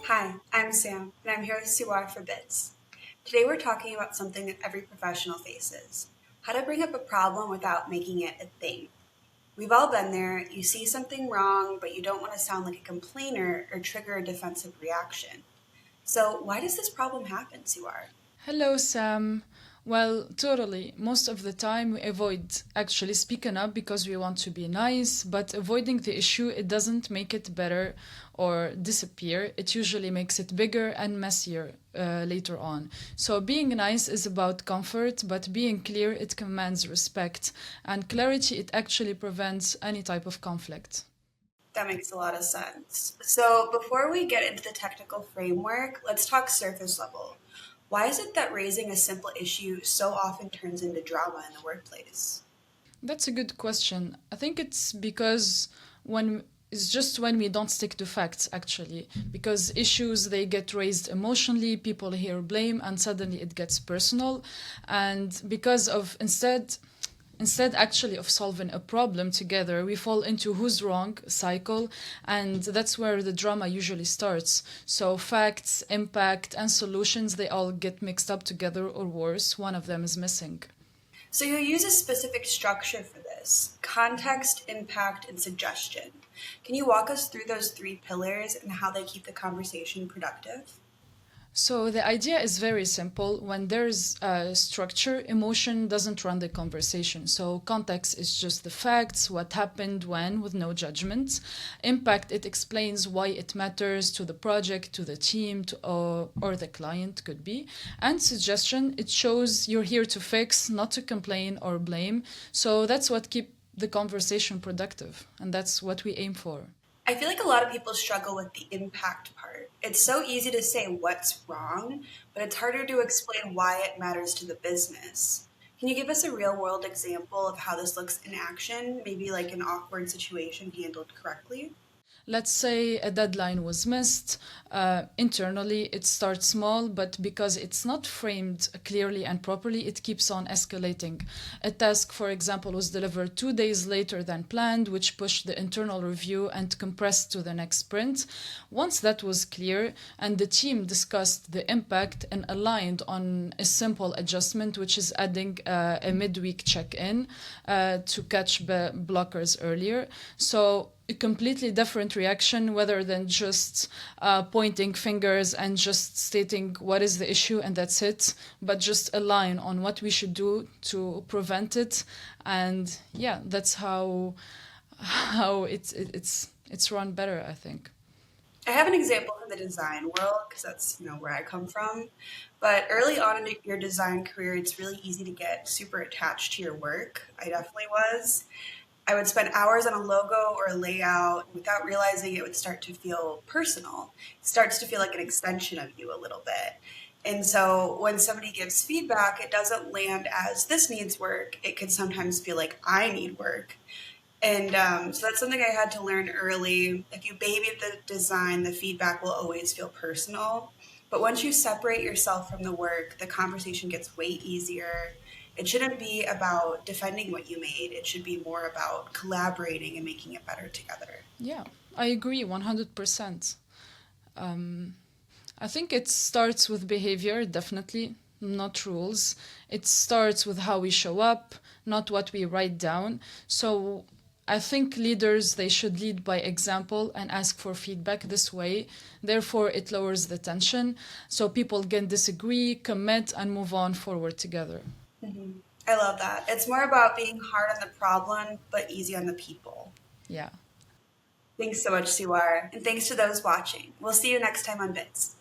Hi, I'm Sam, and I'm here with Siwar for Bits. Today we're talking about something that every professional faces: how to bring up a problem without making it a thing. We've all been there. You see something wrong, but you don't want to sound like a complainer or trigger a defensive reaction. So, why does this problem happen, Siwar? Hello, Sam. Well, totally. Most of the time, we avoid actually speaking up because we want to be nice, but avoiding the issue, it doesn't make it better or disappear. It usually makes it bigger and messier later on. So, being nice is about comfort, but being clear, it commands respect. And clarity, it actually prevents any type of conflict. That makes a lot of sense. So, before we get into the technical framework, let's talk surface level. Why is it that raising a simple issue so often turns into drama in the workplace? That's a good question. I think it's because when it's just when we don't stick to facts actually, because issues they get raised emotionally, people hear blame and suddenly it gets personal, and because of instead actually of solving a problem together, we fall into who's wrong cycle, and that's where the drama usually starts. So facts, impact and solutions, they all get mixed up together, or worse, one of them is missing. So you use a specific structure for this: context, impact, and suggestion. Can you walk us through those three pillars and how they keep the conversation productive? So the idea is very simple. When there's a structure, emotion doesn't run the conversation. So context is just the facts, what happened when, with no judgment. Impact, it explains why it matters to the project, to the team, or the client could be. And suggestion, it shows you're here to fix, not to complain or blame. So that's what keep the conversation productive, and that's what we aim for. I feel like a lot of people struggle with the impact part. It's so easy to say what's wrong, but it's harder to explain why it matters to the business. Can you give us a real world example of how this looks in action? Maybe like an awkward situation handled correctly? Let's say a deadline was missed. Internally, it starts small, but because it's not framed clearly and properly, it keeps on escalating. A task, for example, was delivered 2 days later than planned, which pushed the internal review and compressed to the next sprint. Once that was clear, and the team discussed the impact and aligned on a simple adjustment, which is adding a midweek check in to catch blockers earlier. So a completely different reaction rather than just pointing fingers and just stating what is the issue and that's it, but just align on what we should do to prevent it. And yeah, that's how it's run better, I think. I have an example from the design world because that's where I come from. But early on in your design career, it's really easy to get super attached to your work. I definitely was. I would spend hours on a logo or a layout. Without realizing it would start to feel personal. It starts to feel like an extension of you a little bit. And so when somebody gives feedback, it doesn't land as this needs work. It could sometimes feel like I need work. And so that's something I had to learn early. If you baby the design, the feedback will always feel personal. But once you separate yourself from the work, the conversation gets way easier. It shouldn't be about defending what you made. It should be more about collaborating and making it better together. Yeah, I agree 100%. I think it starts with behavior, definitely, not rules. It starts with how we show up, not what we write down. So I think leaders, they should lead by example and ask for feedback this way. Therefore, it lowers the tension so people can disagree, commit, and move on forward together. I love that. It's more about being hard on the problem, but easy on the people. Yeah. Thanks so much, Siwar. And thanks to those watching. We'll see you next time on Bits.